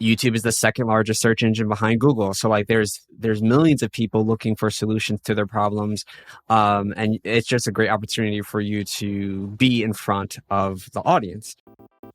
YouTube is the second largest search engine behind Google. So like there's millions of people looking for solutions to their problems. And it's just a great opportunity for you to be in front of the audience.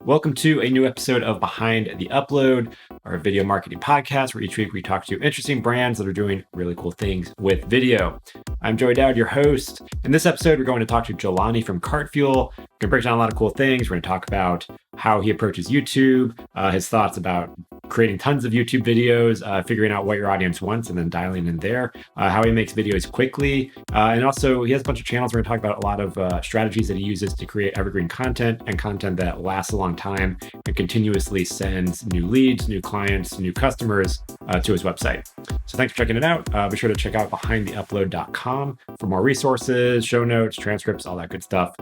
Welcome to a new episode of Behind the Upload, our video marketing podcast, where each week we talk to interesting brands that are doing really cool things with video. I'm Joey Dowd, your host. In this episode, we're going to talk to Jelani from Cartfuel. We're going to break down a lot of cool things. We're going to talk about how he approaches YouTube, his thoughts about creating tons of YouTube videos, figuring out what your audience wants and then dialing in there, how he makes videos quickly. And also he has a bunch of channels. We're going to talk about a lot of strategies that he uses to create evergreen content and content that lasts a long time and continuously sends new leads, new clients, new customers to his website. So thanks for checking it out. Be sure to check out behindtheupload.com for more resources, show notes, transcripts, all that good stuff.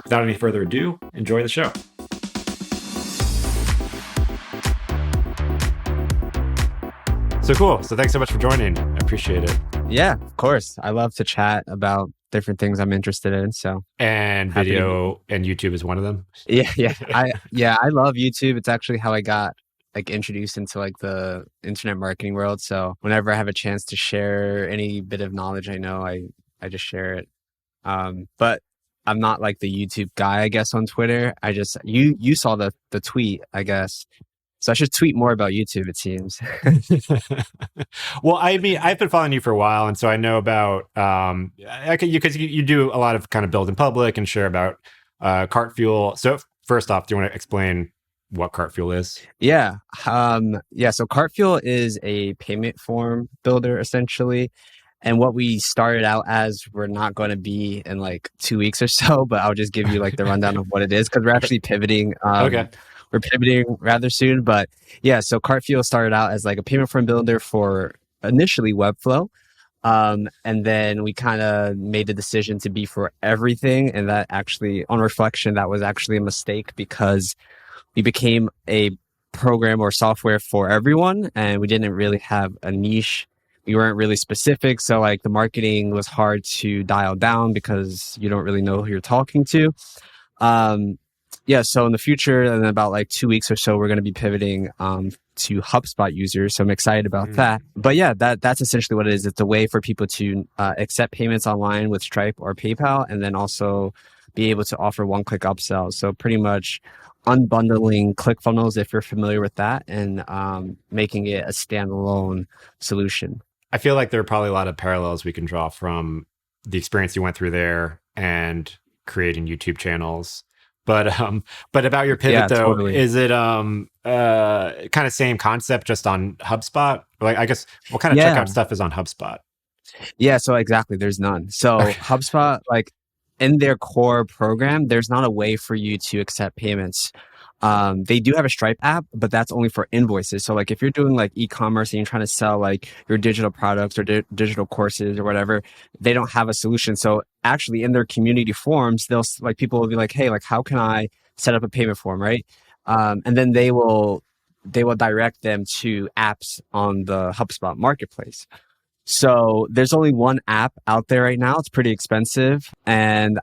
Without any further ado, enjoy the show. So cool. So thanks so much for joining. I appreciate it. Yeah, of course. I love to chat about different things I'm interested in. So and video and YouTube is one of them. Yeah. I love YouTube. It's actually how I got introduced into the internet marketing world. So whenever I have a chance to share any bit of knowledge I know, I just share it. But I'm not like the YouTube guy, I guess, on Twitter. I just you saw the tweet, I guess. So I should tweet more about YouTube, it seems. Well, I mean, I've been following you for a while, and so I know about because you do a lot of kind of build in public and share about Cartfuel. So first off, do you want to explain what Cartfuel is? Yeah. So Cartfuel is a payment form builder, essentially. And what we started out as, we're not going to be in 2 weeks or so, but I'll just give you the rundown of what it is, because we're actually pivoting. Okay. We're pivoting rather soon, but yeah, so Cartfuel started out as a payment form builder for initially Webflow. And then we kind of made the decision to be for everything. And that actually, on reflection, that was actually a mistake, because we became a program or software for everyone, and we didn't really have a niche. We weren't really specific. So the marketing was hard to dial down because you don't really know who you're talking to. So in the future, in about 2 weeks or so, we're going to be pivoting to HubSpot users. So I'm excited about that. But yeah, that's essentially what it is. It's a way for people to accept payments online with Stripe or PayPal, and then also be able to offer one-click upsells. So pretty much unbundling ClickFunnels, if you're familiar with that, and making it a standalone solution. I feel like there are probably a lot of parallels we can draw from the experience you went through there and creating YouTube channels. But about your pivot though, totally. Is it kind of same concept just on HubSpot? I guess what kind of checkout stuff is on HubSpot? Yeah, so exactly, there's none. So HubSpot, in their core program, there's not a way for you to accept payments. They do have a Stripe app, but that's only for invoices. So if you're doing e-commerce and you're trying to sell your digital products or digital courses or whatever, they don't have a solution. So actually in their community forums, they'll people will be like, hey, how can I set up a payment form, right? And then they will direct them to apps on the HubSpot marketplace. So there's only one app out there right now. It's pretty expensive, and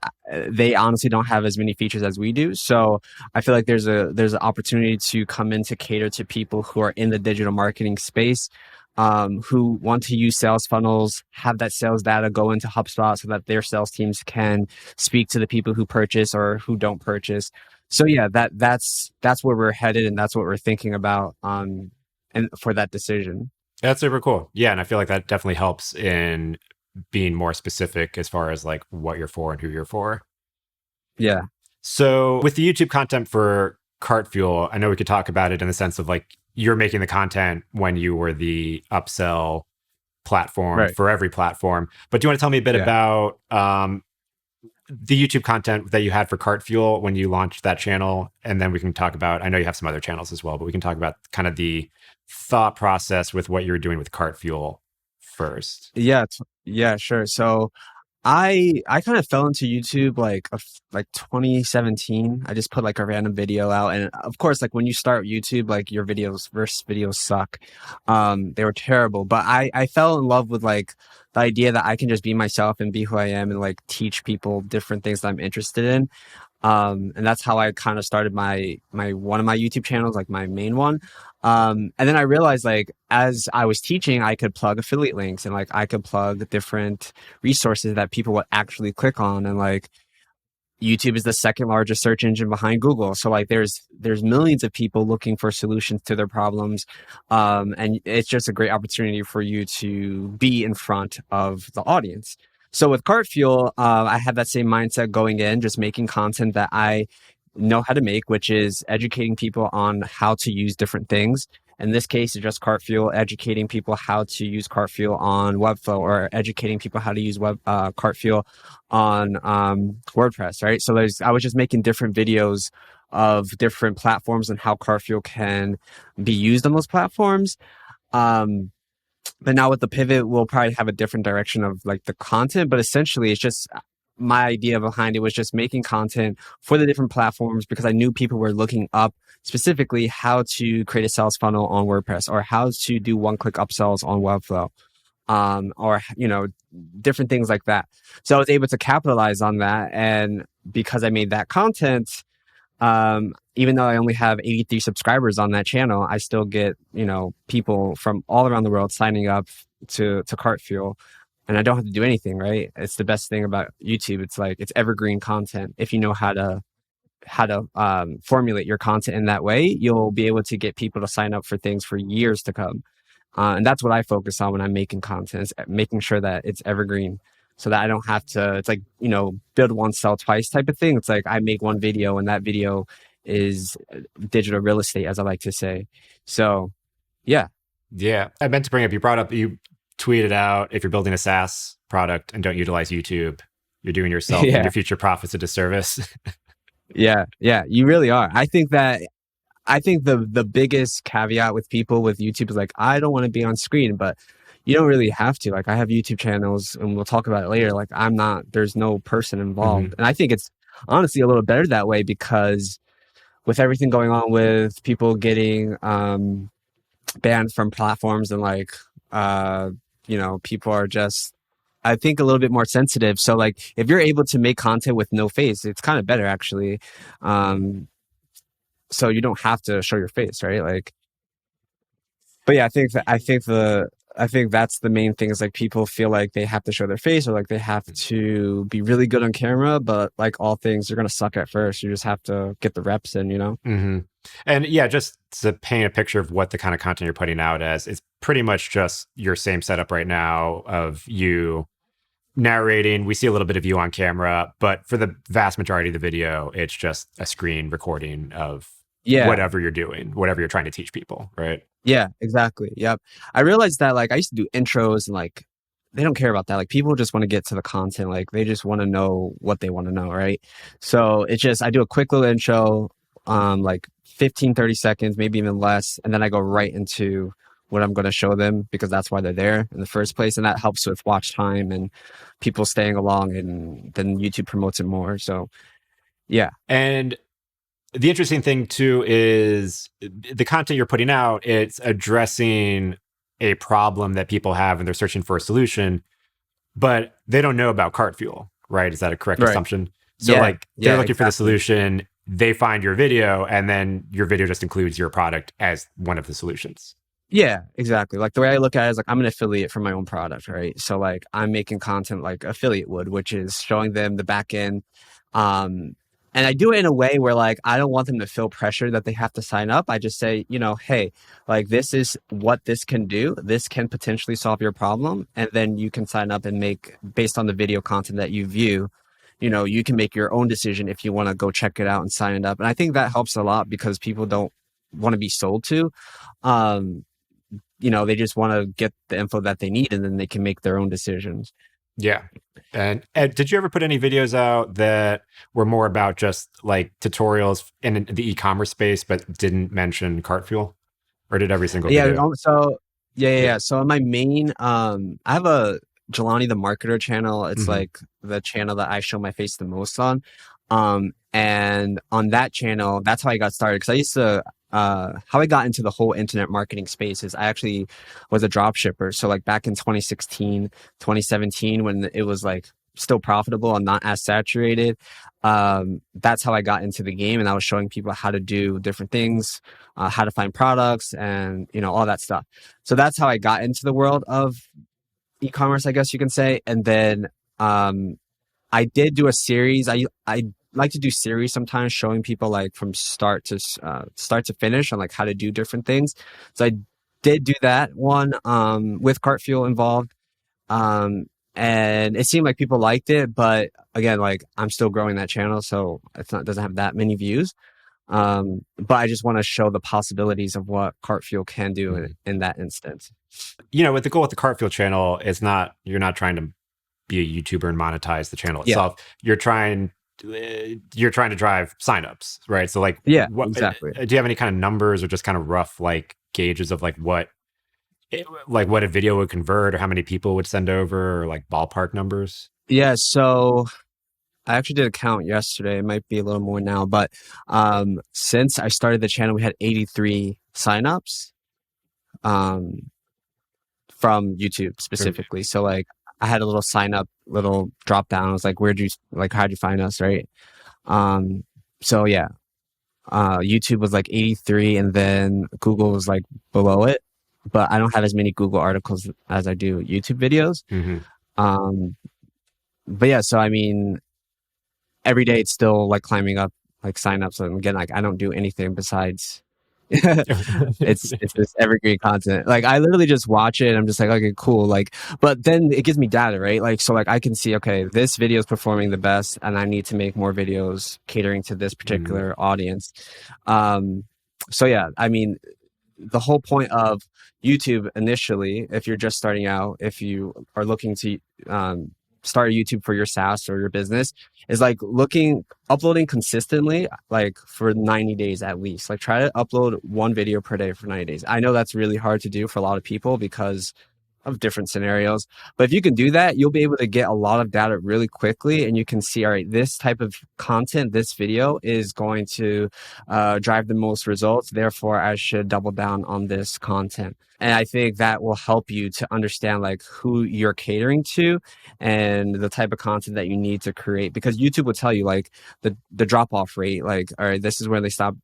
they honestly don't have as many features as we do. So I feel like there's an opportunity to come in to cater to people who are in the digital marketing space, who want to use sales funnels, have that sales data go into HubSpot so that their sales teams can speak to the people who purchase or who don't purchase. So yeah, that's where we're headed, and that's what we're thinking about and for that decision. That's super cool. Yeah. And I feel like that definitely helps in being more specific as far as what you're for and who you're for. Yeah. So with the YouTube content for Cartfuel, I know we could talk about it in the sense of you're making the content when you were the upsell platform for every platform. But do you want to tell me a bit about the YouTube content that you had for Cartfuel when you launched that channel? And then we can talk about, I know you have some other channels as well, but we can talk about kind of the thought process with what you were doing with Cartfuel first. Yeah, sure. So I kind of fell into YouTube like 2017. I just put a random video out, and of course, when you start YouTube, your first videos suck. They were terrible, but I fell in love with the idea that I can just be myself and be who I am and teach people different things that I'm interested in. And that's how I kind of started my one of my YouTube channels, like my main one. And then I realized, like, as I was teaching, I could plug affiliate links, and like I could plug different resources that people would actually click on. And like, YouTube is the second largest search engine behind Google. So like there's millions of people looking for solutions to their problems. And it's just a great opportunity for you to be in front of the audience. So with Cartfuel, I had that same mindset going in, just making content that I know how to make, which is educating people on how to use different things. In this case, it's just Cartfuel, educating people how to use Cartfuel on Webflow, or educating people how to use Cartfuel on WordPress, right? So I was just making different videos of different platforms and how Cartfuel can be used on those platforms. But now with the pivot, we'll probably have a different direction of like the content, but essentially it's just, my idea behind it was just making content for the different platforms, because I knew people were looking up specifically how to create a sales funnel on WordPress, or how to do one-click upsells on Webflow, or, you know, different things like that. So I was able to capitalize on that. And because I made that content, even though I only have 83 subscribers on that channel, I still get, you know, people from all around the world signing up to Cartfuel. And I don't have to do anything, right? It's the best thing about YouTube. It's like, it's evergreen content. If you know how to formulate your content in that way, you'll be able to get people to sign up for things for years to come. And that's what I focus on when I'm making content, is making sure that it's evergreen, so that I don't have to, it's like, you know, build once, sell twice type of thing. It's like I make one video, and that video is digital real estate, as I like to say. So, yeah. Yeah. I meant to bring up, you brought up, you tweeted out, if you're building a SaaS product and don't utilize YouTube, you're doing yourself and your future profits a disservice. Yeah. You really are. I think the biggest caveat with people with YouTube is like, I don't want to be on screen, but you don't really have to. Like, I have YouTube channels, and we'll talk about it later. Like, there's no person involved. And I think it's honestly a little better that way, because with everything going on with people getting banned from platforms, and like, you know, people are just, I think, a little bit more sensitive. So like, if you're able to make content with no face, it's kind of better, actually. So you don't have to show your face, right? Like, but yeah, I think that's the main thing, is like, people feel like they have to show their face, or like they have to be really good on camera, but like all things, you're going to suck at first. You just have to get the reps in, you know? And yeah, just to paint a picture of what the kind of content you're putting out as, it's pretty much just your same setup right now of you narrating. We see a little bit of you on camera, but for the vast majority of the video, it's just a screen recording of whatever you're doing, whatever you're trying to teach people, right? Yeah, exactly. Yep. I realized that, like, I used to do intros, and like, they don't care about that. Like, people just want to get to the content. Like, they just want to know what they want to know, right? So it's just, I do a quick little intro, like 15, 30 seconds, maybe even less. And then I go right into what I'm going to show them, because that's why they're there in the first place. And that helps with watch time and people staying along, and then YouTube promotes it more. So yeah. And the interesting thing too is the content you're putting out, it's addressing a problem that people have and they're searching for a solution, but they don't know about Cartfuel, right? Is that a correct assumption? So they're looking for the solution, they find your video, and then your video just includes your product as one of the solutions. Yeah, exactly. Like, the way I look at it is like, I'm an affiliate for my own product, right? So like, I'm making content like affiliate would, which is showing them the back end. And I do it in a way where, like, I don't want them to feel pressure that they have to sign up. I just say, you know, hey, like, this is what this can do. This can potentially solve your problem. And then you can sign up and make, based on the video content that you view, you know, you can make your own decision if you want to go check it out and sign it up. And I think that helps a lot, because people don't want to be sold to. You know, they just want to get the info that they need, and then they can make their own decisions. Yeah. And Ed, did you ever put any videos out that were more about just like tutorials in the e-commerce space, but didn't mention Cartfuel? Or did every single video? So on my main, I have a Jelani the Marketer channel. It's like the channel that I show my face the most on. And on that channel, that's how I got started. Because I used to, how I got into the whole internet marketing space is I actually was a drop shipper. So like back in 2016, 2017, when it was like still profitable and not as saturated. That's how I got into the game, and I was showing people how to do different things, how to find products, and all that stuff. So that's how I got into the world of e-commerce, I guess you can say. And then I did do a series. I like to do series sometimes, showing people like from start to finish on like how to do different things. So I did do that one with Cartfuel involved. And it seemed like people liked it, but again, like I'm still growing that channel, so doesn't have that many views. But I just want to show the possibilities of what Cartfuel can do in that instance. With the goal with the Cartfuel channel, you're not trying to be a YouTuber and monetize the channel itself. You're trying to drive signups, right? So like, exactly. Do you have any kind of numbers or just kind of rough like gauges of like what a video would convert, or how many people would send over, or like ballpark numbers? Yeah. So I actually did a count yesterday. It might be a little more now, but since I started the channel, we had 83 signups from YouTube specifically. So like I had a little sign up, little drop down. I was like, how'd you find us? Right. So yeah, YouTube was like 83, and then Google was like below it, but I don't have as many Google articles as I do YouTube videos. But yeah, so I mean, every day it's still like climbing up like signups, and again, like I don't do anything besides it's this evergreen content. Like I literally just watch it and I'm just like, okay, cool. Like, but then it gives me data, right? Like, so like I can see, okay, this video is performing the best and I need to make more videos catering to this particular audience. So yeah, I mean, the whole point of YouTube initially, if you're just starting out, if you are looking to start a YouTube for your SaaS or your business, is like uploading consistently, like for 90 days at least. Like try to upload one video per day for 90 days. I know that's really hard to do for a lot of people because of different scenarios, but if you can do that, you'll be able to get a lot of data really quickly, and you can see, all right, this type of content, this video is going to drive the most results, therefore I should double down on this content. And I think that will help you to understand like who you're catering to and the type of content that you need to create, because YouTube will tell you like the drop off rate, like, all right, this is where they stop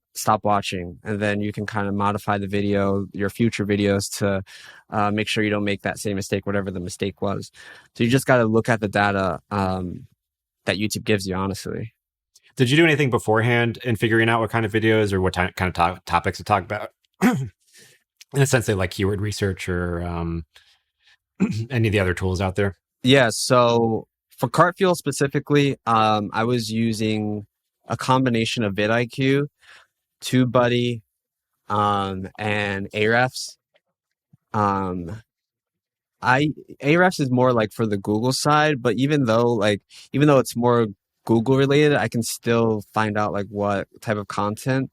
watching, and then you can kind of modify the video, your future videos, to make sure you don't make that same mistake, whatever the mistake was. So you just got to look at the data that YouTube gives you, honestly. Did you do anything beforehand in figuring out what kind of videos or what kind of topics to talk about? In a sense, like keyword research or any of the other tools out there? Yeah. So for Cartfuel specifically, I was using a combination of vidIQ, TubeBuddy, and Ahrefs. Ahrefs is more like for the Google side, but even though it's more Google related, I can still find out like what type of content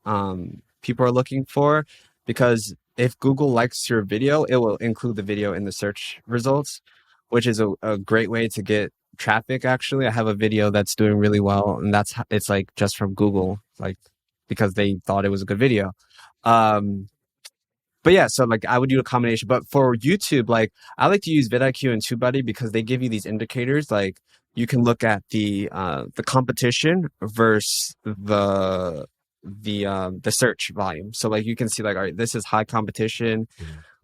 people are looking for, because if Google likes your video, it will include the video in the search results, which is a great way to get traffic. Actually, I have a video that's doing really well, and it's like just from Google, like because they thought it was a good video. But yeah, so like I would do a combination. But for YouTube, like I like to use vidIQ and TubeBuddy because they give you these indicators. Like you can look at the competition versus the search volume. So like you can see like, all right, this is high competition.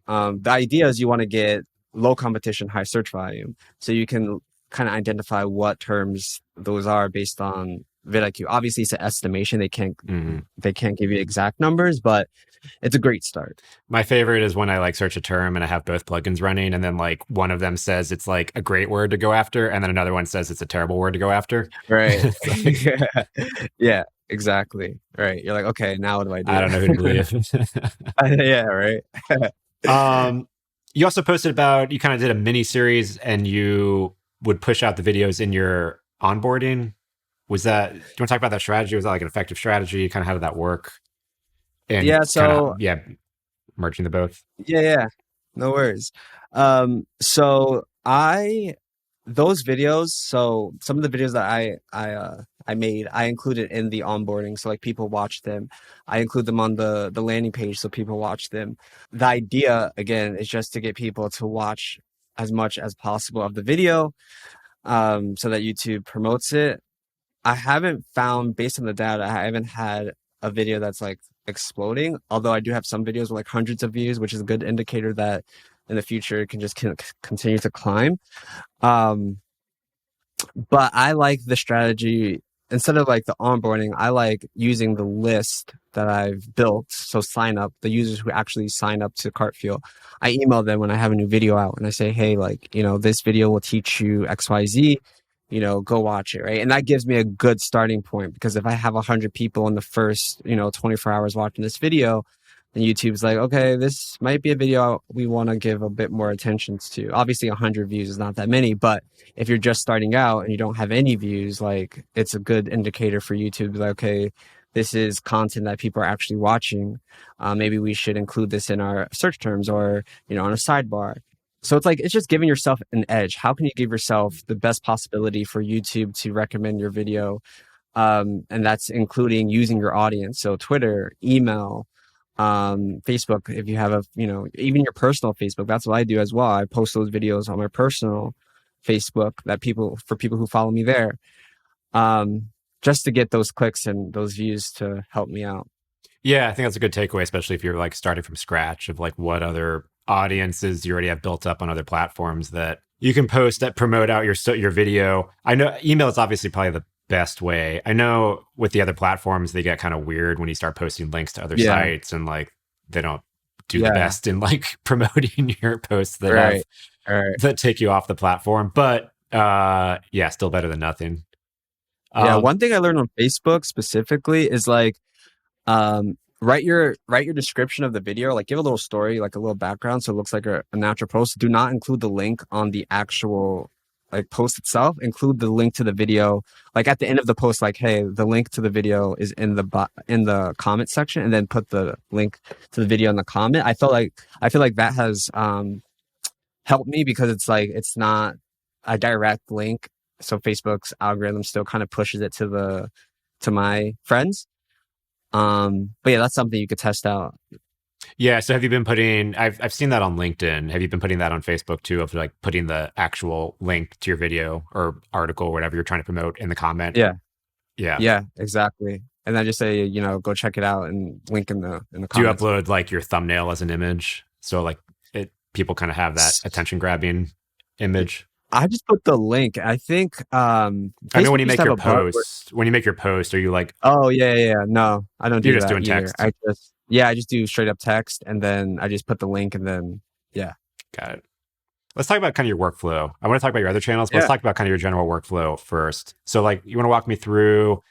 The idea is you want to get low competition, high search volume. So you can kind of identify what terms those are based on vidIQ. Obviously, it's an estimation. They can't give you exact numbers, but it's a great start. My favorite is when I like search a term and I have both plugins running, and then like one of them says it's like a great word to go after, and then another one says it's a terrible word to go after. Right. Yeah, exactly. Right. You're like, okay, now what do I do? I don't know who to believe. Yeah, right. You also posted about, you kind of did a mini series and you would push out the videos in your onboarding. Do you want to talk about that strategy? Was that like an effective strategy? Kind of how did that work? And yeah, so merging the both. Yeah, no worries. So those videos. So some of the videos that I made, I included in the onboarding. So like people watch them. I include them on the landing page so people watch them. The idea again is just to get people to watch as much as possible of the video. so that YouTube promotes it. I haven't found, based on the data, I haven't had a video that's like exploding. Although I do have some videos with like hundreds of views, which is a good indicator that in the future it can just continue to climb. Um, but I like the strategy instead of like the onboarding. I like using the list that I've built. So sign up, the users who actually sign up to Cartfuel. I email them when I have a new video out and I say, hey, like, this video will teach you XYZ, go watch it. Right. And that gives me a good starting point because if I have 100 people in the first, 24 hours watching this video, and YouTube's like, okay, this might be a video we want to give a bit more attention to. Obviously, 100 views is not that many, but if you're just starting out and you don't have any views, like it's a good indicator for YouTube. Like, okay, this is content that people are actually watching. Maybe we should include this in our search terms or, on a sidebar. So it's just giving yourself an edge. How can you give yourself the best possibility for YouTube to recommend your video? And that's including using your audience. So Twitter, email, Facebook, if you have even your personal Facebook. That's what I do as well. I post those videos on my personal Facebook for people who follow me there, just to get those clicks and those views to help me out. Yeah, I think that's a good takeaway, especially if you're like starting from scratch of like what other audiences you already have built up on other platforms that you can post that promote out your video. I know email is obviously probably the best way. I know with the other platforms, they get kind of weird when you start posting links to other sites and like they don't do the best in like promoting your posts that that take you off the platform. But still better than nothing. One thing I learned on Facebook specifically is like write your description of the video, like give a little story, like a little background, so it looks like a natural post. Do not include the link on the actual like post itself. Include the link to the video, like at the end of the post, like, hey, the link to the video is in the comment section, and then put the link to the video in the comment. I feel like that has helped me because it's not a direct link, so Facebook's algorithm still kind of pushes it to my friends. But yeah, that's something you could test out. Yeah. So have you been putting, I've seen that on LinkedIn. Have you been putting that on Facebook too, of like putting the actual link to your video or article or whatever you're trying to promote in the comment? Yeah. Yeah. Yeah, exactly. And then just say, go check it out and link in the comments. Do you upload like your thumbnail as an image? So like people kind of have that attention grabbing image. I just put the link. I think I know when you make your post, are you like, oh yeah. No, I don't do that. You're just doing text. I just do straight up text and then I just put the link and then Got it. Let's talk about kind of your workflow. I want to talk about your other channels, but let's talk about kind of your general workflow first. So like, you want to walk me through,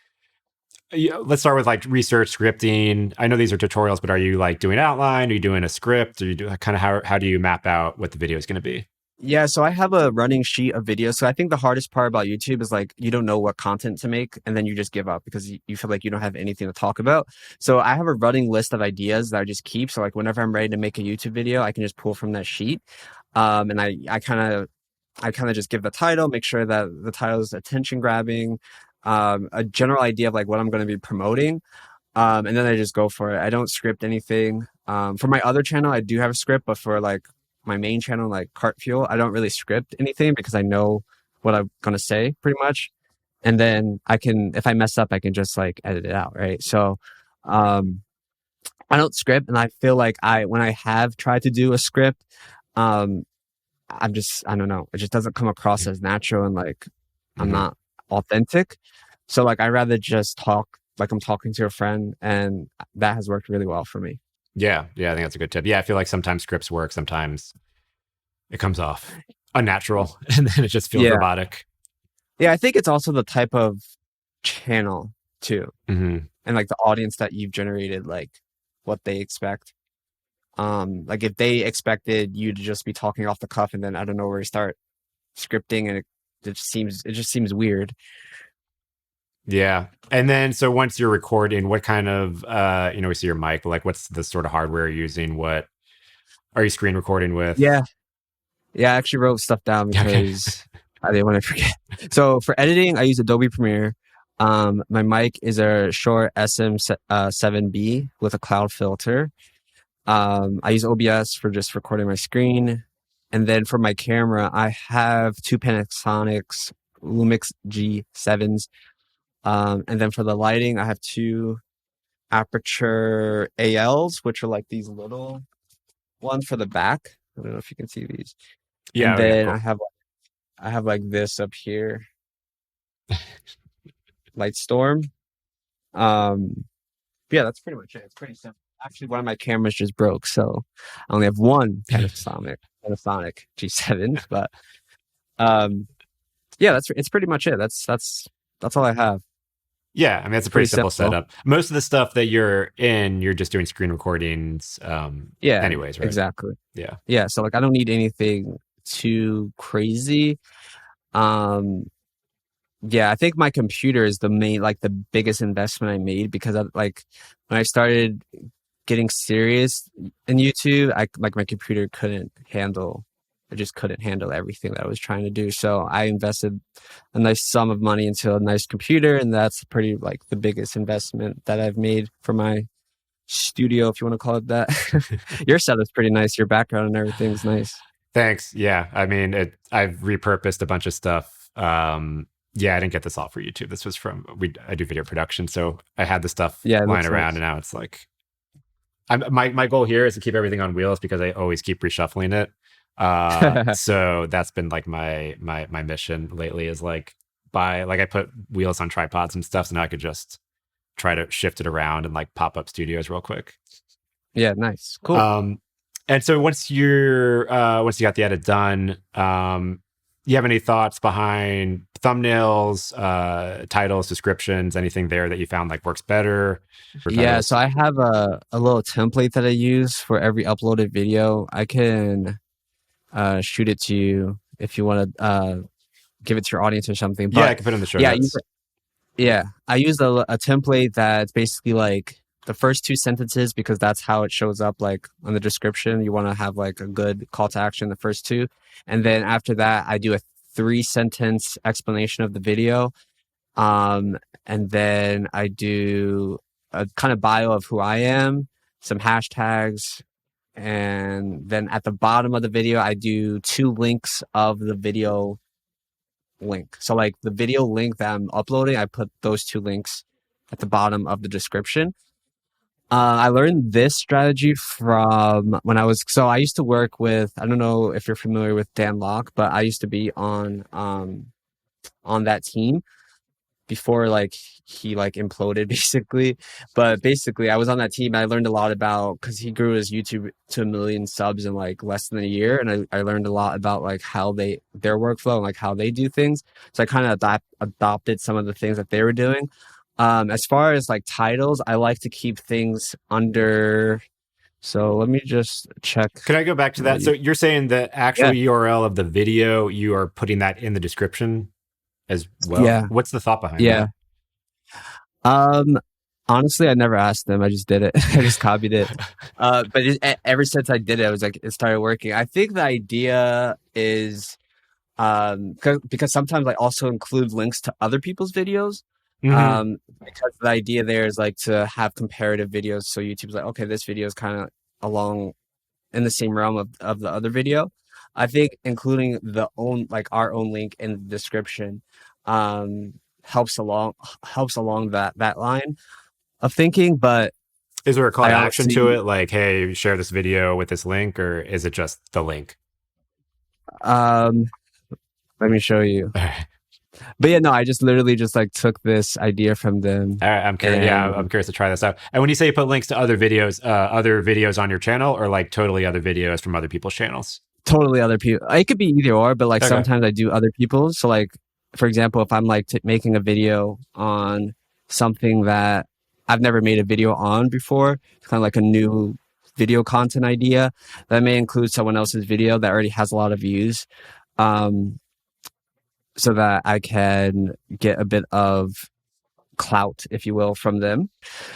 let's start with like research, scripting. I know these are tutorials, but are you like doing outline? Are you doing a script? Or you do kind of how do you map out what the video is going to be? Yeah, so I have a running sheet of videos. So I think the hardest part about YouTube is like you don't know what content to make and then you just give up because you feel like you don't have anything to talk about. So I have a running list of ideas that I just keep. So like whenever I'm ready to make a YouTube video, I can just pull from that sheet. And I kind of just give the title, make sure that the title is attention grabbing, a general idea of like what I'm going to be promoting. And then I just go for it. I don't script anything. For my other channel, I do have a script, but for like my main channel, like Cartfuel, I don't really script anything because I know what I'm going to say pretty much. And then if I mess up, I can just like edit it out. Right. So, I don't script. And I feel like when I have tried to do a script, I don't know. It just doesn't come across as natural and like I'm not authentic. So like, I rather just talk like I'm talking to a friend, and that has worked really well for me. Yeah, I think that's a good tip. Yeah, I feel like sometimes scripts work, sometimes it comes off unnatural, and then it just feels robotic. Yeah, I think it's also the type of channel too, and like the audience that you've generated, like what they expect. Like if they expected you to just be talking off the cuff, and then I don't know where you start scripting, and it just seems weird. Yeah. And then, so once you're recording, what kind of, we see your mic, but like, what's the sort of hardware you're using? What are you screen recording with? Yeah. I actually wrote stuff down because I didn't want to forget. So for editing, I use Adobe Premiere. My mic is a Shure SM7B with a cloud filter. I use OBS for just recording my screen. And then for my camera, I have two Panasonics Lumix G7s. And then for the lighting, I have 2 Aperture ALs, which are like these little ones for the back. I don't know if you can see these. Yeah. And then Cool. I have like this up here, Lightstorm. Yeah, that's pretty much it. It's pretty simple. Actually, one of my cameras just broke, so I only have one Panasonic G7. But yeah, it's pretty much it. That's all I have. Yeah, I mean, that's a pretty simple setup. Most of the stuff that you're just doing screen recordings. Yeah, anyways, right? Exactly. Yeah. So like, I don't need anything too crazy. Yeah, I think my computer is the biggest investment I made, because when I started getting serious in YouTube, my computer just couldn't handle everything that I was trying to do. So I invested a nice sum of money into a nice computer, and that's pretty like the biggest investment that I've made for my studio, if you want to call it that. Your setup's pretty nice. Your background and everything's nice. Thanks. Yeah, I mean, I've repurposed a bunch of stuff. Yeah, I didn't get this all for YouTube. This was I do video production, so I had the stuff lying around, and now it's like, my goal here is to keep everything on wheels, because I always keep reshuffling it. So that's been like my mission lately, is like, I put wheels on tripods and stuff, so now I could just try to shift it around and like pop up studios real quick. Yeah, nice, cool. And so once you got the edit done, you have any thoughts behind thumbnails, titles, descriptions, anything there that you found like works better? Yeah, so I have a little template that I use for every uploaded video. I can shoot it to you if you want to give it to your audience or something. But yeah, I can put it in the show notes. I use a template that's basically like the first 2 sentences, because that's how it shows up like on the description. You want to have like a good call to action, the first 2. And then after that, I do a 3-sentence explanation of the video. And then I do a kind of bio of who I am, some hashtags, and then at the bottom of the video, I do 2 links of the video link. So like the video link that I'm uploading, I put those 2 links at the bottom of the description. I learned this strategy from when I used to work with, I don't know if you're familiar with Dan Locke, but I used to be on that team before like he like imploded basically. But basically I was on that team. I learned a lot about, because he grew his YouTube to 1 million subs in like less than a year, and I learned a lot about like how their workflow and like how they do things. So I kind of adopted some of the things that they were doing. As far as like titles, I like to keep things under. So let me just check. Can I go back to that? So you're saying the actual URL of the video, you are putting that in the description as well? Yeah. What's the thought behind that? Honestly, I never asked them. I just did it. I just copied it. But ever since I did it, I was like, it started working. I think the idea is because sometimes I also include links to other people's videos. Mm-hmm. Because the idea there is like to have comparative videos. So YouTube's like, okay, this video is kind of along in the same realm of the other video. I think including our own link in the description helps along that line of thinking. But is there a call to action to it, like, hey, share this video with this link, or is it just the link? Let me show you. But yeah, no, I just literally just like took this idea from them. All right, I'm curious. I'm curious to try this out. And when you say you put links to other videos on your channel, or like totally other videos from other people's channels? Totally other people. It could be either or, but like sometimes I do other people's. So like, for example, if I'm like making a video on something that I've never made a video on before, it's kind of like a new video content idea that may include someone else's video that already has a lot of views. So that I can get a bit of clout, if you will, from them.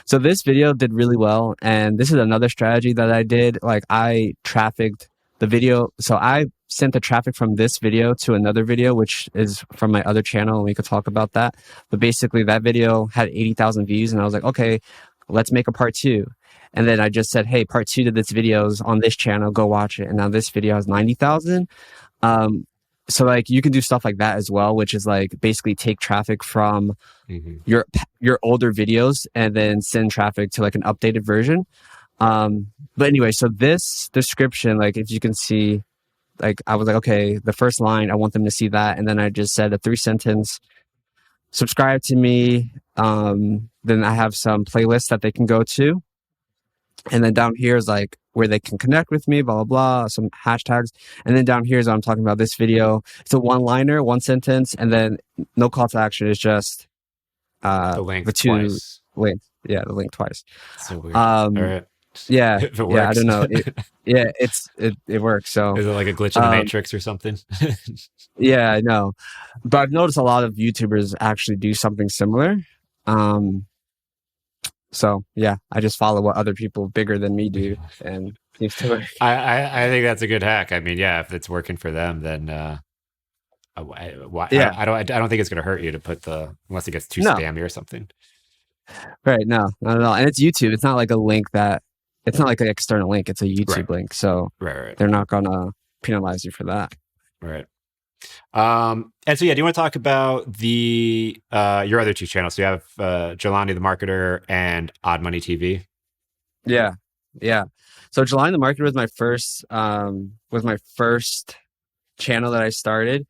So this video did really well. And this is another strategy that I did. Like I trafficked the video. So I sent the traffic from this video to another video, which is from my other channel. And we could talk about that. But basically that video had 80,000 views. And I was like, okay, let's make a part 2. And then I just said, hey, part 2 to this video is on this channel. Go watch it. And now this video has 90,000. So like you can do stuff like that as well, which is like basically take traffic from Hmm. your older videos and then send traffic to like an updated version. But anyway, so this description, like if you can see, like I was like, okay, the first line, I want them to see that. And then I just said a 3 sentence, subscribe to me. Then I have some playlists that they can go to. And then down here is like where they can connect with me, blah, blah, blah, some hashtags. And then down here is what I'm talking about this video. It's a one-liner, 1 sentence, and then no call to action. It's just The the link two twice. links. Yeah, the link twice. So weird. All Um, right. yeah, If it yeah, I works. don't know. It works. So Is it like a glitch in the um, matrix or something? yeah, I know. But I've noticed a lot of YouTubers actually do something similar. Um, so yeah, I just follow what other people bigger than me do, and it seems to work. I think that's a good hack. I mean, yeah, if it's working for them, then Yeah, I don't think it's going to hurt you to put unless it gets too no, spammy or something. right, no, not at all. And it's YouTube. It's not like a link that it's not like an external link. It's a Right, YouTube link, so right, right, they're not gonna penalize you for that. right. And so yeah, do you want to talk about the your other two channels? So you have Jelani the marketer and Odd Money TV. Yeah, yeah. So Jelani the Marketer was my first channel that I started,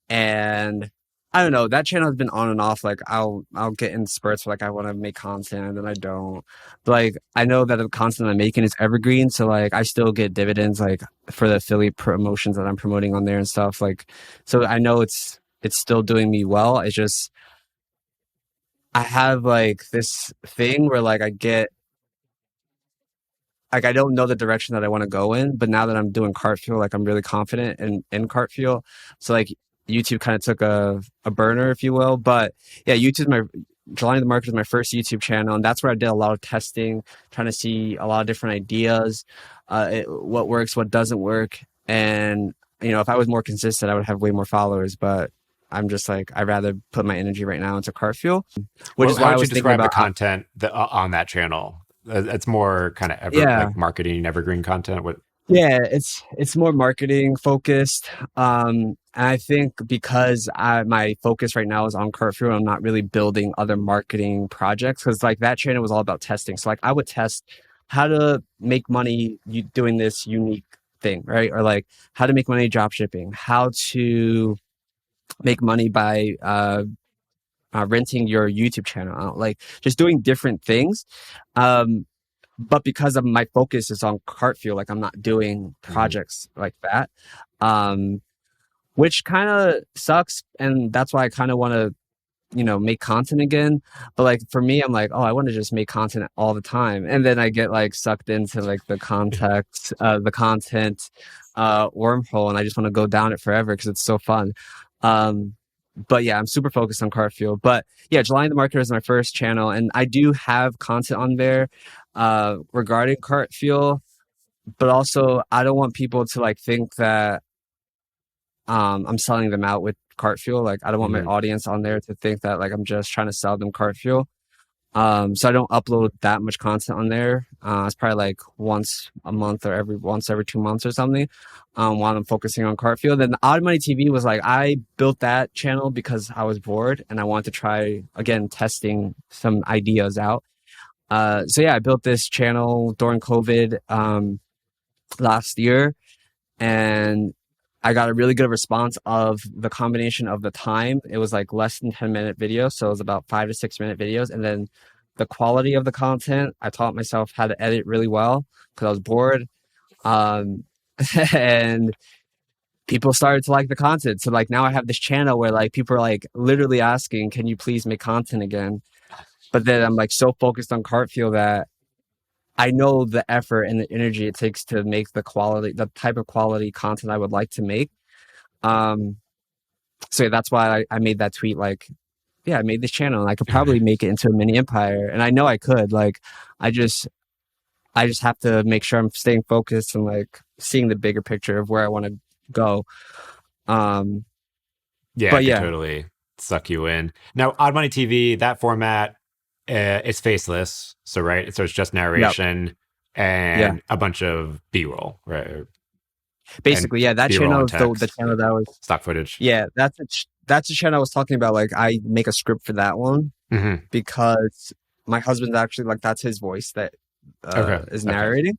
and I don't know, that channel has been on and off. Like I'll get in spurts where like I want to make content and then I don't. But like I know that the content I'm making is evergreen, so like I still get dividends like for the affiliate promotions that I'm promoting on there and stuff. Like so I know it's still doing me well. It's just I have like this thing where like I get like I don't know the direction that I want to go in, but now that I'm doing Cartfuel, like I'm really confident in Cartfuel. So like YouTube kind of took a burner, if you will. But yeah, Jelani the Market is my first YouTube channel, and that's where I did a lot of testing, trying to see a lot of different ideas, what works, what doesn't work, and if I was more consistent, I would have way more followers. But I'm just like I'd rather put my energy right now into Cartfuel, which Well, is how why I would you was thinking describe the about content on that channel? It's more kind of yeah. like marketing evergreen content. What? Yeah, it's more marketing focused. And I think because my focus right now is on Cartfuel, I'm not really building other marketing projects because like that channel was all about testing. So like I would test how to make money doing this unique thing, right? Or like how to make money drop shipping, how to make money by renting your YouTube channel out, like just doing different things. Um, but because of my focus is on Cartfuel, like I'm not doing Mhm. projects like that, um, which kind of sucks. And that's why I kind of want to, make content again. But like for me, I'm like, oh, I want to just make content all the time. And then I get like sucked into like the content wormhole, and I just want to go down it forever because it's so fun. Um, but yeah, I'm super focused on Cartfuel. But yeah, Jelani the Marketer is my first channel, and I do have content on there regarding Cartfuel, but also I don't want people to like think that I'm selling them out with Cartfuel. Like I don't want my Mhm. audience on there to think that like I'm just trying to sell them Cartfuel. So I don't upload that much content on there. It's probably like once a month or once every 2 months or something. While I'm focusing on Cartfuel. Then the Odd Money TV was like I built that channel because I was bored and I wanted to try again testing some ideas out. So yeah, I built this channel during COVID last year, and I got a really good response of the combination of the time. It was like less than 10-minute videos, so it was about 5 to 6 minute videos, and then the quality of the content. I taught myself how to edit really well because I was bored, um, and people started to like the content. So like now I have this channel where like people are like literally asking, "Can you please make content again?" But then I'm like so focused on Cartfuel that I know the effort and the energy it takes to make the type of quality content I would like to make. Um, so yeah, that's why I made that tweet. Like, yeah, I made this channel and I could probably make it into a mini empire. And I know I could. Like, I just, I just have to make sure I'm staying focused and like seeing the bigger picture of where I want to go. Um, Yeah, I but could yeah, totally suck you in. Now, Odd Money TV, that format, it's faceless. So, right. So it's just yep, narration yeah, and a bunch of B roll, right? and Basically, yeah, that B-roll channel and is the text, channel that was, stock footage. yeah, that's the channel I was talking about. Like, I make a script for that one Hmm. because my husband's actually like, that's his voice that Okay. is Okay. narrating.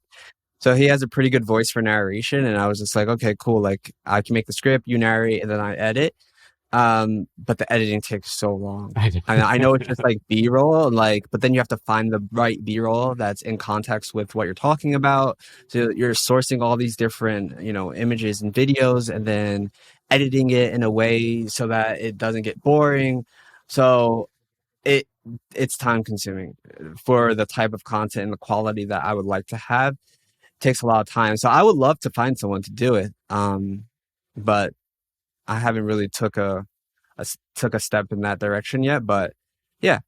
So he has a pretty good voice for narration, and I was just like, okay, cool. Like, I can make the script, you narrate, and then I edit. But the editing takes so long. I do. I know it's just like B-roll, like, but then you have to find the right B-roll that's in context with what you're talking about. So you're sourcing all these different, images and videos, and then editing it in a way so that it doesn't get boring. So it it's time consuming for the type of content and the quality that I would like to have. It takes a lot of time. So I would love to find someone to do it. But I haven't really took a step in that direction yet, but yeah.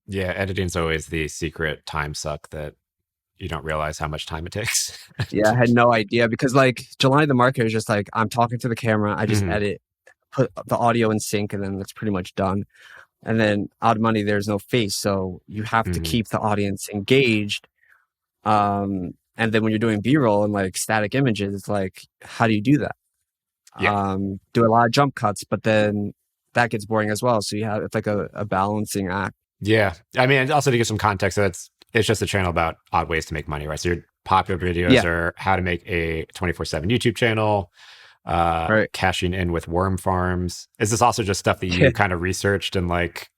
Yeah, editing's always the secret time suck that you don't realize how much time it takes. Yeah, I had no idea because like Jelani the marketer is just like, I'm talking to the camera, I just Hmm. edit, put the audio in sync, and then that's pretty much done. And then Odd Money, there's no face, so you have to Hmm. keep the audience engaged. And then when you're doing B-roll and like static images, it's like, how do you do that? Yeah. Do a lot of jump cuts, but then that gets boring as well. So it's like a balancing act. Yeah. I mean, also to give some context, so it's just a channel about odd ways to make money, right? So your popular videos Yeah, are how to make a 24/7 YouTube channel, right. cashing in with worm farms. Is this also just stuff that you kind of researched and like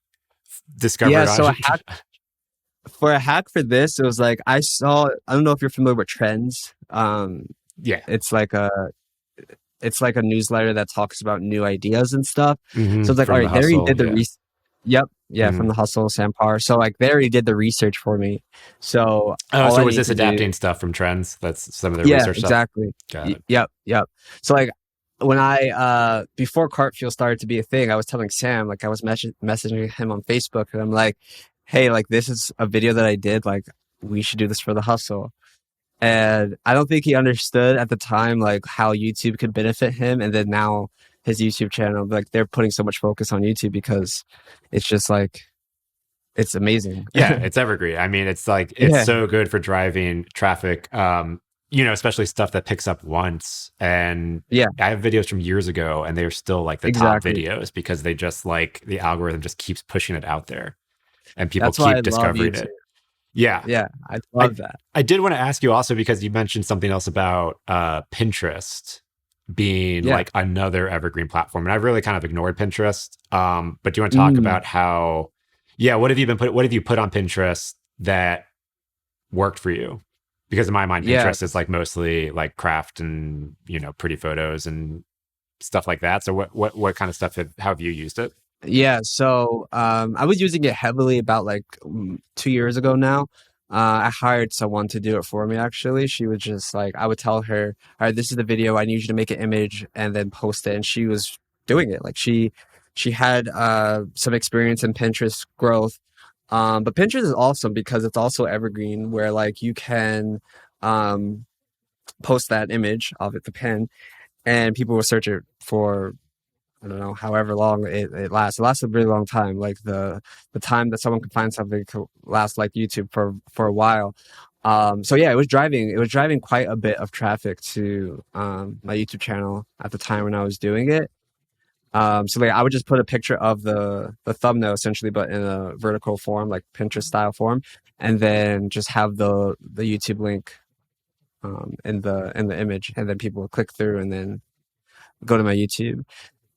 Yeah, discovered on? so a hack for this, it was like I don't know if you're familiar with Trends. Yeah. It's like a newsletter that talks about new ideas and stuff. So it's like, all From the right, they already hustle. did the Yeah. research. Yep, yeah, from Mhm. the Hustle Sampar. So like they already did the research for me. So Oh, all so I was need this to do, adapting stuff from trends? That's some of their yeah, research stuff. exactly. Got it. Yep. So like when I before Cartfuel started to be a thing, I was telling Sam, like I was messaging him on Facebook, and I'm like, hey, like this is a video that I did, like we should do this for the Hustle. And I don't think he understood at the time like how YouTube could benefit him. And then now his YouTube channel, like they're putting so much focus on YouTube because it's just like it's amazing. Yeah, it's evergreen. I mean, it's like it's Yeah, so good for driving traffic. Especially stuff that picks up once. And yeah, I have videos from years ago and they're still like the top exactly. videos because they just like the algorithm just keeps pushing it out there and people That's why I keep love discovering YouTube. it. Yeah. Yeah, I I love that. I did want to ask you also because you mentioned something else about Pinterest being Yeah. like another evergreen platform. And I've really kind of ignored Pinterest. But do you want to talk Mm, about how, yeah, what have you put on Pinterest that worked for you? Because in my mind, yeah. Pinterest is like mostly like craft and, pretty photos and stuff like that. So what kind of stuff how have you used it? Yeah. So I was using it heavily about like 2 years ago now. I hired someone to do it for me actually. She was just like, I would tell her, all right, this is the video. I need you to make an image and then post it. And she was doing it. Like she had some experience in Pinterest growth. But Pinterest is awesome because it's also evergreen where like you can um post that image of it, the pin, and people will search it for I don't know, however long it lasts. It lasts a really long time. Like the time that someone can find something could last like YouTube for a while. So yeah, it was driving quite a bit of traffic to my YouTube channel at the time when I was doing it. So like I would just put a picture of the thumbnail essentially, but in a vertical form, like Pinterest style form, and then just have the YouTube link in the image, and then people would click through and then go to my YouTube.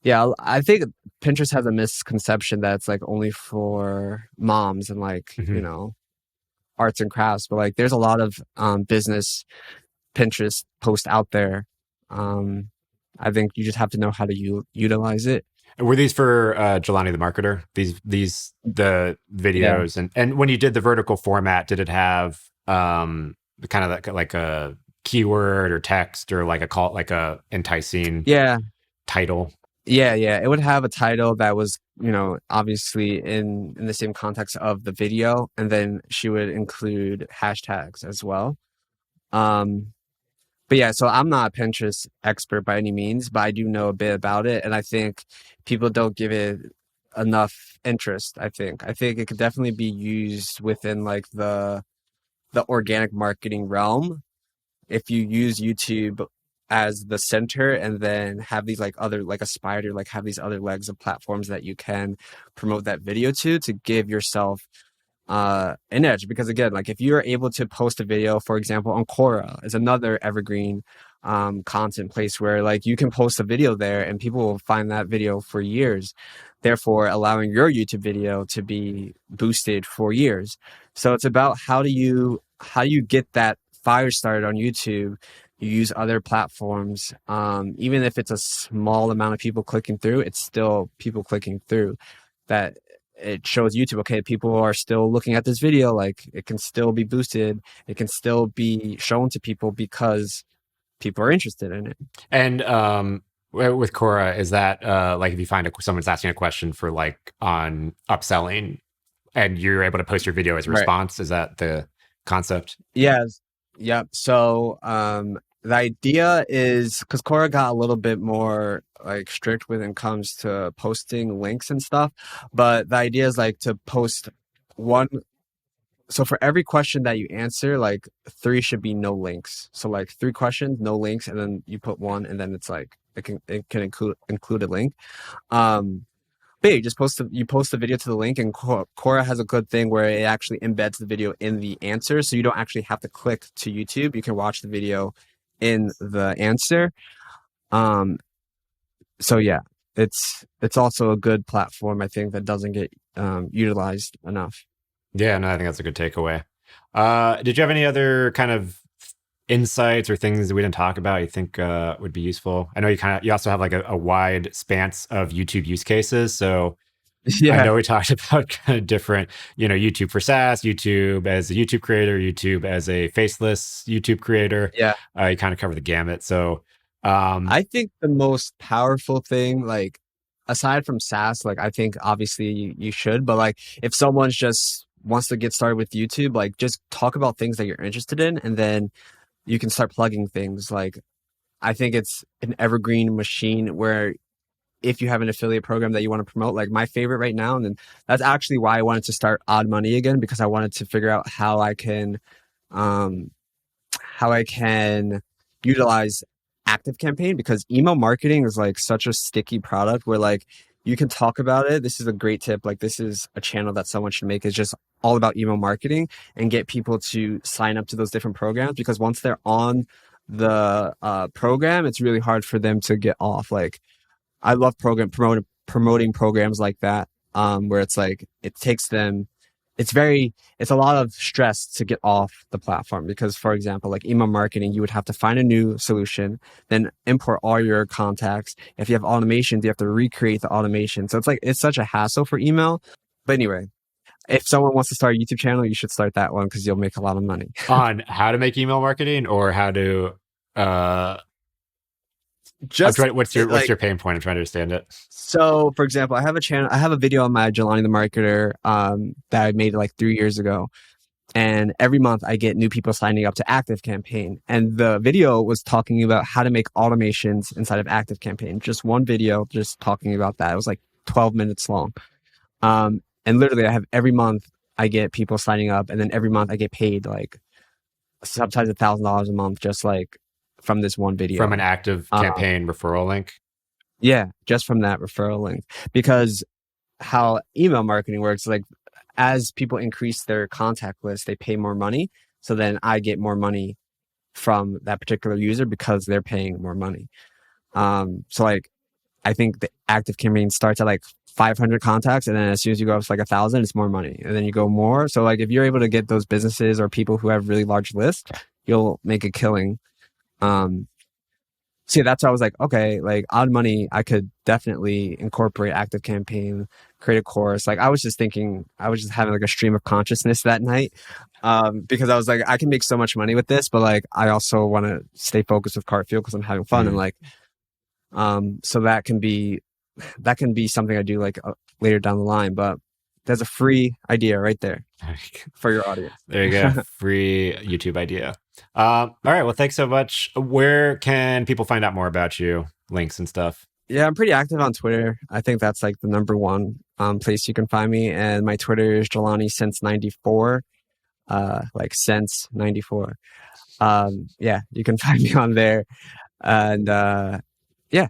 Yeah, I think Pinterest has a misconception that it's like only for moms and like, Mhm. arts and crafts, but like there's a lot of business Pinterest posts out there. Um, I think you just have to know how to utilize it. And were these for Jelani the marketer? These the Yeah. videos and when you did the vertical format, did it have the kind of like a keyword or text or like a call like a enticing Yeah. title? Yeah. It would have a title that was, obviously in the same context of the video, and then she would include hashtags as well. Um, But yeah, so I'm not a Pinterest expert by any means, but I do know a bit about it. And I think people don't give it enough interest, I think. I think it could definitely be used within like the organic marketing realm if you use YouTube as the center, and then have these like other, like a spider, like have these other legs of platforms that you can promote that video to give yourself an edge. Because again, like if you're able to post a video, for example, on Quora is another evergreen content place where like you can post a video there and people will find that video for years, therefore allowing your YouTube video to be boosted for years. So it's about how do you get that fire started on YouTube. You use other platforms, even if it's a small amount of people clicking through, it's still people clicking through. That it shows YouTube, okay, people are still looking at this video, like it can still be boosted, it can still be shown to people because people are interested in it. And with Quora, is that like if you find someone's asking a question for like on upselling and you're able to post your video as a response, is that the concept? Yes. Yep. So the idea is, because Quora got a little bit more like strict when it comes to posting links and stuff, but the idea is like to post one. So for every question that you answer, like 3 should be no links. So like 3 questions, no links, and then you put 1, and then it's like it can include a link. But yeah, you post the video to the link, and Quora has a good thing where it actually embeds the video in the answer, so you don't actually have to click to YouTube. You can watch the video in the answer. So yeah, it's also a good platform, I think, that doesn't get utilized enough. Yeah, no, I think that's a good takeaway. Did you have any other kind of insights or things that we didn't talk about you think would be useful? I know you also have like a wide span of YouTube use cases. So yeah. I know we talked about kind of different, YouTube for SaaS, YouTube as a YouTube creator, YouTube as a faceless YouTube creator. Yeah. You kind of cover the gamut. So I think the most powerful thing, like aside from SaaS, like I think obviously you should, but like if someone's just wants to get started with YouTube, like just talk about things that you're interested in, and then you can start plugging things. Like I think it's an evergreen machine where if you have an affiliate program that you want to promote, like my favorite right now, and then that's actually why I wanted to start Odd Money again, because I wanted to figure out how I can utilize Active Campaign, because email marketing is like such a sticky product where like you can talk about it. This is a great tip. Like this is a channel that someone should make. It's just all about email marketing and get people to sign up to those different programs, because once they're on the program, it's really hard for them to get off. Like I love promoting programs like that, where it's like it takes them. It's a lot of stress to get off the platform, because, for example, like email marketing, you would have to find a new solution, then import all your contacts. If you have automations, you have to recreate the automation. So it's such a hassle for email. But anyway, if someone wants to start a YouTube channel, you should start that one, because you'll make a lot of money. On how to make email marketing, or how to what's your pain point? I'm trying to understand it. So, for example, I have a video on my Jelani the Marketer that I made like 3 years ago. And every month I get new people signing up to Active Campaign. And the video was talking about how to make automations inside of Active Campaign. Just one video, just talking about that. It was like 12 minutes long. And literally every month I get people signing up, and then every month I get paid like sometimes $1,000 a month, just like from this one video. From an Active Campaign referral link? Yeah, just from that referral link. Because how email marketing works, like as people increase their contact list, they pay more money. So then I get more money from that particular user because they're paying more money. So like, I think the Active Campaign starts at like 500 contacts, and then as soon as you go up to like 1,000, it's more money, and then you go more. So like, if you're able to get those businesses or people who have really large lists, you'll make a killing. So yeah, that's why I was like, okay, like Odd Money, I could definitely incorporate Active Campaign, create a course. Like I was just having like a stream of consciousness that night, because I was like, I can make so much money with this, but like I also want to stay focused with Cartfuel because I'm having fun. And like, so that can be something I do like later down the line. But there's a free idea right there for your audience. There you go. Free YouTube idea. All right. Well, thanks so much. Where can people find out more about you? Links and stuff. Yeah, I'm pretty active on Twitter. I think that's like the number one place you can find me. And my Twitter is Jelani since 94. Like since 94. Yeah, you can find me on there. And yeah.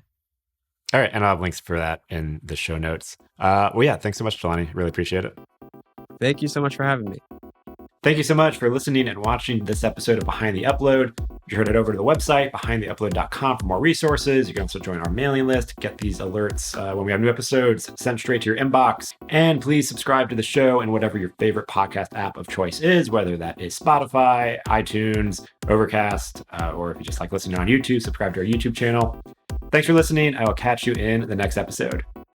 All right. And I'll have links for that in the show notes. Well, yeah, thanks so much, Jelani. Really appreciate it. Thank you so much for having me. Thank you so much for listening and watching this episode of Behind the Upload. You heard it over to the website, behindtheupload.com, for more resources. You can also join our mailing list, get these alerts when we have new episodes sent straight to your inbox. And please subscribe to the show in whatever your favorite podcast app of choice is, whether that is Spotify, iTunes, Overcast, or if you just like listening on YouTube, subscribe to our YouTube channel. Thanks for listening. I will catch you in the next episode.